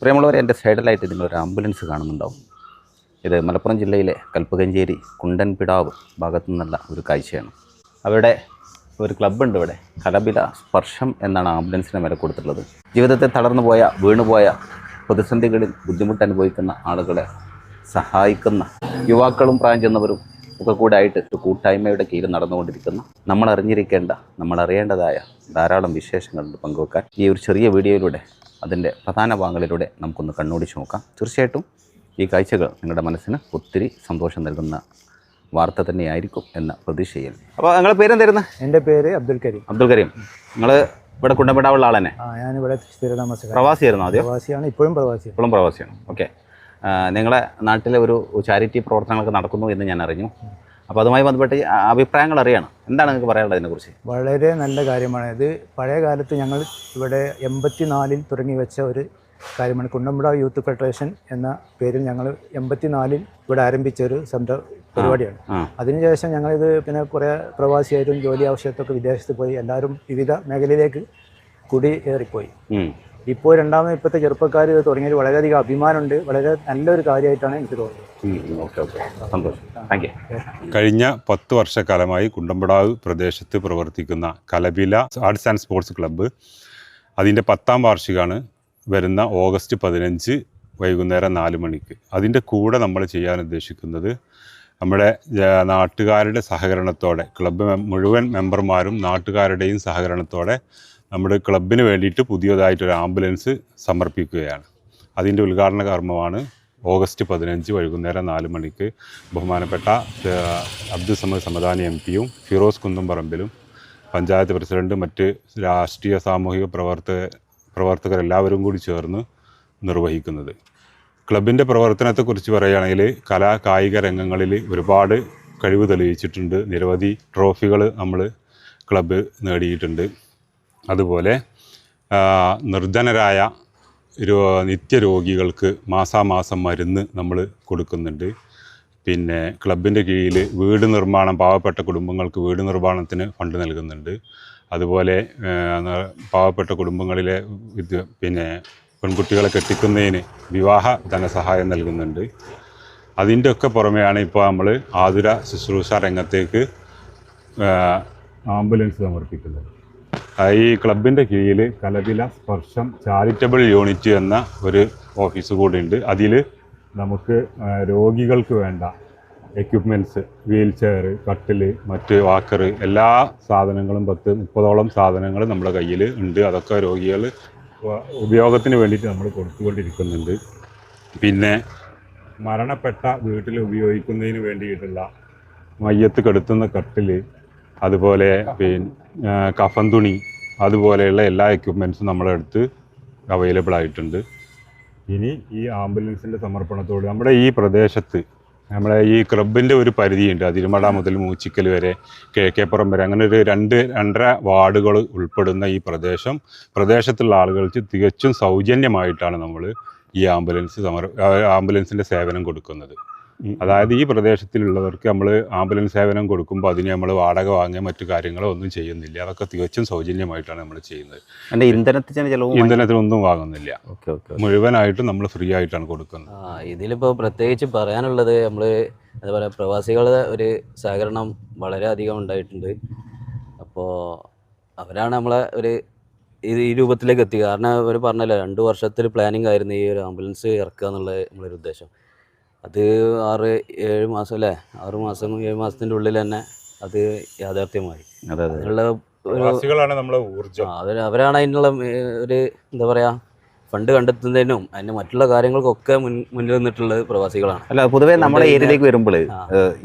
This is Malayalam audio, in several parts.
പ്രിയമുള്ളവരെ, എൻ്റെ സൈഡിലായിട്ട് ഇതിലൊരു ആംബുലൻസ് കാണുന്നുണ്ടാവും. ഇത് മലപ്പുറം ജില്ലയിലെ കൽപ്പകഞ്ചേരി കുണ്ടൻപിടാവ് ഭാഗത്തു നിന്നുള്ള ഒരു കാഴ്ചയാണ്. അവിടെ ഒരു ക്ലബ്ബുണ്ട്. ഇവിടെ കലബില സ്പർശം എന്നാണ് ആംബുലൻസിന് വില കൊടുത്തിട്ടുള്ളത്. ജീവിതത്തിൽ തളർന്നുപോയ വീണുപോയ പ്രതിസന്ധികളിൽ ബുദ്ധിമുട്ട് അനുഭവിക്കുന്ന ആളുകളെ സഹായിക്കുന്ന യുവാക്കളും പ്രായം ചെന്നവരും ഒക്കെ കൂടെ ആയിട്ട് ഒരു കൂട്ടായ്മയുടെ കീഴിൽ നടന്നുകൊണ്ടിരിക്കുന്ന നമ്മൾ അറിഞ്ഞിരിക്കേണ്ട, നമ്മൾ അറിയേണ്ടതായ ധാരാളം വിശേഷങ്ങളുണ്ട് പങ്കുവെക്കാൻ. ഈ ഒരു ചെറിയ വീഡിയോയിലൂടെ അതിൻ്റെ പ്രധാന ഭാഗങ്ങളിലൂടെ നമുക്കൊന്ന് കണ്ണോടിച്ച് നോക്കാം. തീർച്ചയായിട്ടും ഈ കാഴ്ചകൾ നിങ്ങളുടെ മനസ്സിന് ഒത്തിരി സന്തോഷം നൽകുന്ന വാർത്ത തന്നെയായിരിക്കും എന്ന പ്രതീക്ഷയിൽ. അപ്പോൾ നിങ്ങളുടെ പേരെന്തായിരുന്നു? എൻ്റെ പേര് അബ്ദുൽ കരീം. അബ്ദുൽ കരീം, നിങ്ങൾ ഇവിടെ കുണ്ടൻപിടാവുള്ള ആൾ തന്നെ? ഞാനിവിടെ സ്ഥിരതാമസക്കാരൻ. പ്രവാസിയായിരുന്നു ആദ്യം? പ്രവാസിയാണ്, ഇപ്പോഴും പ്രവാസിയാണ്. ഇപ്പോഴും പ്രവാസിയാണ്. ഓക്കെ. നിങ്ങളെ നാട്ടിലെ ഒരു ചാരിറ്റി പ്രവർത്തനങ്ങളൊക്കെ നടക്കുന്നു എന്ന് ഞാൻ അറിഞ്ഞു. അപ്പോൾ അതുമായി ബന്ധപ്പെട്ട് അഭിപ്രായങ്ങൾ അറിയണം. എന്താണ് നിങ്ങൾക്ക് പറയാനുള്ളത് അതിനെക്കുറിച്ച്? വളരെ നല്ല കാര്യമാണ്. ഇത് പഴയ കാലത്ത് ഞങ്ങൾ ഇവിടെ 84 തുടങ്ങി വെച്ച ഒരു കാര്യമാണ്. കുണ്ടൻപിടാവ് യൂത്ത് ഫെഡറേഷൻ എന്ന പേരിൽ ഞങ്ങൾ 84 ഇവിടെ ആരംഭിച്ച ഒരു പരിപാടിയാണ്. അതിനുശേഷം ഞങ്ങളിത് പിന്നെ കുറേ പ്രവാസിയായിട്ടും ജോലി ആവശ്യത്തൊക്കെ വിദേശത്ത് പോയി എല്ലാവരും വിവിധ മേഖലയിലേക്ക് കുടിയേറിപ്പോയി. ഇപ്പോൾ രണ്ടാമത് ഇപ്പോഴത്തെ ചെറുപ്പക്കാർ ഇത് തുടങ്ങിയത് വളരെയധികം അഭിമാനമുണ്ട്. വളരെ നല്ലൊരു കാര്യമായിട്ടാണ് എനിക്ക് തോന്നുന്നത്. കഴിഞ്ഞ 10 വർഷക്കാലമായി കുണ്ടൻപിടാവ് പ്രദേശത്ത് പ്രവർത്തിക്കുന്ന കലബില ആർട്സ് ആൻഡ് സ്പോർട്സ് ക്ലബ്ബ് അതിൻ്റെ 10ാം വാർഷികമാണ് വരുന്ന ഓഗസ്റ്റ് 15 വൈകുന്നേരം 4 മണിക്ക്. അതിൻ്റെ കൂടെ നമ്മൾ ചെയ്യാൻ ഉദ്ദേശിക്കുന്നത് നമ്മുടെ നാട്ടുകാരുടെ സഹകരണത്തോടെ, ക്ലബ്ബ് മുഴുവൻ മെമ്പർമാരും നാട്ടുകാരുടെയും സഹകരണത്തോടെ നമ്മുടെ ക്ലബിന് വേണ്ടിയിട്ട് പുതിയതായിട്ടൊരു ആംബുലൻസ് സമർപ്പിക്കുകയാണ്. അതിൻ്റെ ഉദ്ഘാടന കർമ്മമാണ് ഓഗസ്റ്റ് 15 വൈകുന്നേരം 4 മണിക്ക് ബഹുമാനപ്പെട്ട അബ്ദുൽ സമദ് സമദാനി MP-യും ഫിറോസ് കുന്നുംപറമ്പിലും പഞ്ചായത്ത് പ്രസിഡന്റ്, മറ്റ് രാഷ്ട്രീയ സാമൂഹിക പ്രവർത്തകരെല്ലാവരും കൂടി ചേർന്ന് നിർവഹിക്കുന്നത്. ക്ലബിൻ്റെ പ്രവർത്തനത്തെക്കുറിച്ച് പറയുകയാണെങ്കിൽ കായിക രംഗങ്ങളിൽ ഒരുപാട് കഴിവ് തെളിയിച്ചിട്ടുണ്ട്. നിരവധി ട്രോഫികൾ നമ്മൾ ക്ലബ്ബ് നേടിയിട്ടുണ്ട്. അതുപോലെ നിർധനരായ നിത്യരോഗികൾക്ക് മാസാമാസം മരുന്ന് നമ്മൾ കൊടുക്കുന്നുണ്ട്. പിന്നെ ക്ലബിൻ്റെ കീഴിൽ വീട് നിർമ്മാണം, പാവപ്പെട്ട കുടുംബങ്ങൾക്ക് വീട് നിർമ്മാണത്തിന് ഫണ്ട് നൽകുന്നുണ്ട്. അതുപോലെ പാവപ്പെട്ട കുടുംബങ്ങളിലെ പിന്നെ പെൺകുട്ടികളെ കെട്ടിക്കുന്നതിന് വിവാഹ ധനസഹായം നൽകുന്നുണ്ട്. അതിൻ്റെ ഒക്കെ പുറമെയാണ് ഇപ്പോൾ നമ്മൾ ആതുര ശുശ്രൂഷ രംഗത്തേക്ക് ആംബുലൻസ് സമർപ്പിക്കുന്നത്. ഈ ക്ലബിൻ്റെ കീഴിൽ കലബില സ്പർശം ചാരിറ്റബിൾ യൂണിറ്റ് എന്ന ഒരു ഓഫീസ് കൂടിയുണ്ട്. അതിൽ നമുക്ക് രോഗികൾക്ക് വേണ്ട എക്യുപ്മെൻറ്റ്സ്, വീൽ ചെയർ, കട്ടിൽ, മറ്റ് വാക്കർ, എല്ലാ സാധനങ്ങളും 10-30ഓളം സാധനങ്ങൾ നമ്മുടെ കയ്യിൽ ഉണ്ട്. അതൊക്കെ രോഗികൾ ഉപയോഗത്തിന് വേണ്ടിയിട്ട് നമ്മൾ കൊടുത്തുകൊണ്ടിരിക്കുന്നുണ്ട്. പിന്നെ മരണപ്പെട്ട വീട്ടിൽ ഉപയോഗിക്കുന്നതിന് വേണ്ടിയിട്ടുള്ള മയ്യത്ത് കെടുത്തുന്ന കട്ടിൽ, അതുപോലെ പിന്നെ കഫൻ തുണി, അതുപോലെയുള്ള എല്ലാ എക്യുപ്മെൻറ്റ്സും നമ്മുടെ അടുത്ത് അവൈലബിൾ ആയിട്ടുണ്ട്. ഇനി ഈ ആംബുലൻസിൻ്റെ സമർപ്പണത്തോട് നമ്മുടെ ഈ പ്രദേശത്ത്, നമ്മളെ ഈ ക്ലബിൻ്റെ ഒരു പരിധിയുണ്ട്. അതിരുമട മുതൽ മൂച്ചിക്കൽ വരെ, കിഴക്കേപ്പുറം വരെ, അങ്ങനെ ഒരു 2-2.5 വാർഡുകൾ ഉൾപ്പെടുന്ന ഈ പ്രദേശത്തുള്ള ആളുകൾക്ക് തികച്ചും സൗജന്യമായിട്ടാണ് നമ്മൾ ഈ ആംബുലൻസിൻ്റെ സേവനം കൊടുക്കുന്നത്. അതായത് ഈ പ്രദേശത്തിലുള്ളവർക്ക് നമ്മൾ ആംബുലൻസ് സേവനം കൊടുക്കുമ്പോൾ അതിന് നമ്മൾ വാടക വാങ്ങുക മറ്റു കാര്യങ്ങളോ ഒന്നും ചെയ്യുന്നില്ല. അതൊക്കെ തികച്ചും സൗജന്യമായിട്ടാണ് നമ്മൾ ചെയ്യുന്നത്. ഇന്ധനത്തിനൊന്നും വാങ്ങുന്നില്ല. മുഴുവനായിട്ടും നമ്മൾ ഫ്രീ ആയിട്ടാണ് കൊടുക്കുന്നത്. ഇതിലിപ്പോൾ പ്രത്യേകിച്ച് പറയാനുള്ളത്, നമ്മൾ എന്താ പറയുക, പ്രവാസികളുടെ ഒരു സഹകരണം വളരെയധികം ഉണ്ടായിട്ടുണ്ട്. അപ്പോൾ അവരാണ് നമ്മളെ ഈ രൂപത്തിലേക്ക് എത്തി. കാരണം അവർ പറഞ്ഞല്ലോ 2 വർഷത്തിൽ പ്ലാനിങ് ആയിരുന്നു ഈ ഒരു ആംബുലൻസ് ഇറക്കുക എന്നുള്ളത് നമ്മളൊരു ഉദ്ദേശം. അത് 6-7 മാസം അല്ലേ, 6 മാസം 7 മാസത്തിൻ്റെ ഉള്ളിൽ തന്നെ അത് യാഥാർത്ഥ്യമായി. അതിനുള്ള അവരാണ് അതിനുള്ള ഒരു എന്താ പറയുക, ഫണ്ട് കണ്ടെത്തുന്നതിനും അതിന് മറ്റുള്ള കാര്യങ്ങൾക്കൊക്കെ മുന്നിൽ നിന്നിട്ടുള്ളത് പ്രവാസികളാണ്. അല്ല, പൊതുവേ നമ്മുടെ ഏരിയയിലേക്ക് വരുമ്പോൾ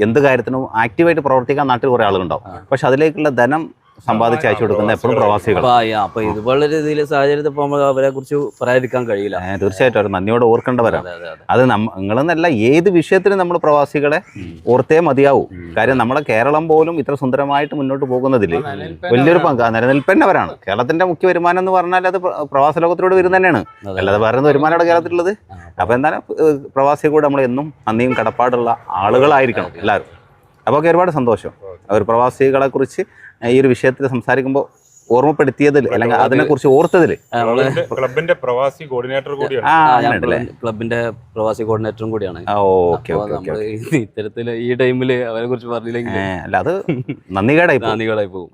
എന്ത് കാര്യത്തിനും ആക്റ്റീവായിട്ട് പ്രവർത്തിക്കാൻ നാട്ടിൽ കുറേ ആളുകളുണ്ടാവും. പക്ഷെ അതിലേക്കുള്ള ധനം സമ്പാദിച്ച് അയച്ചു കൊടുക്കുന്ന എപ്പോഴും പ്രവാസികൾ. അപ്പൊ ഇതുപോലുള്ള രീതിയിൽ സാഹചര്യത്തിൽ പോകുമ്പോൾ അവരെ കുറിച്ച് പറയാതിരിക്കാൻ കഴിയില്ല. തീർച്ചയായിട്ടും അവർ നന്ദിയോടെ ഓർക്കേണ്ടവരാണ്. അത് നിങ്ങളെന്നല്ല, ഏത് വിഷയത്തിനും നമ്മൾ പ്രവാസികളെ ഓർത്തേ മതിയാവൂ. കാര്യം നമ്മുടെ കേരളം പോലും ഇത്ര സുന്ദരമായിട്ട് മുന്നോട്ട് പോകുന്നതിൽ വലിയൊരു നിലനിൽപ്പന്നവരാണ്. കേരളത്തിന്റെ മുഖ്യ വരുമാനം എന്ന് പറഞ്ഞാൽ അത് പ്രവാസ ലോകത്തിലൂടെ വരുന്ന തന്നെയാണ്. അല്ലാതെ പറയുന്ന വരുമാനമാണ് കേരളത്തിലുള്ളത്. അപ്പൊ എന്താണ് പ്രവാസികളോട് നമ്മൾ എന്നും നന്ദിയും കടപ്പാടുള്ള ആളുകളായിരിക്കണം എല്ലാവരും. അപ്പോൾ ഒരുപാട് സന്തോഷം. അവർ പ്രവാസികളെ കുറിച്ച് ഈ ഒരു വിഷയത്തിൽ സംസാരിക്കുമ്പോൾ ഓർമ്മപ്പെടുത്തിയതിൽ അല്ലെങ്കിൽ അതിനെക്കുറിച്ച് ഓർത്തതിൽ. നമ്മള് ക്ലബിന്റെ പ്രവാസി കോർഡിനേറ്റർ കൂടിയാണ്. അങ്ങനെ ഉണ്ടല്ലേ? ക്ലബിന്റെ പ്രവാസി കോർഡിനേറ്ററും കൂടിയാണ്. ഓക്കെ അപ്പൊ ഓക്കെ നമ്മള് ഇത്തരത്തില് ഈ ടൈമില് അവരെ കുറിച്ച് പറഞ്ഞില്ലെങ്കിൽ അല്ല അത് നന്ദികേടായി പോകും. നാന്ദികളായി പോകും.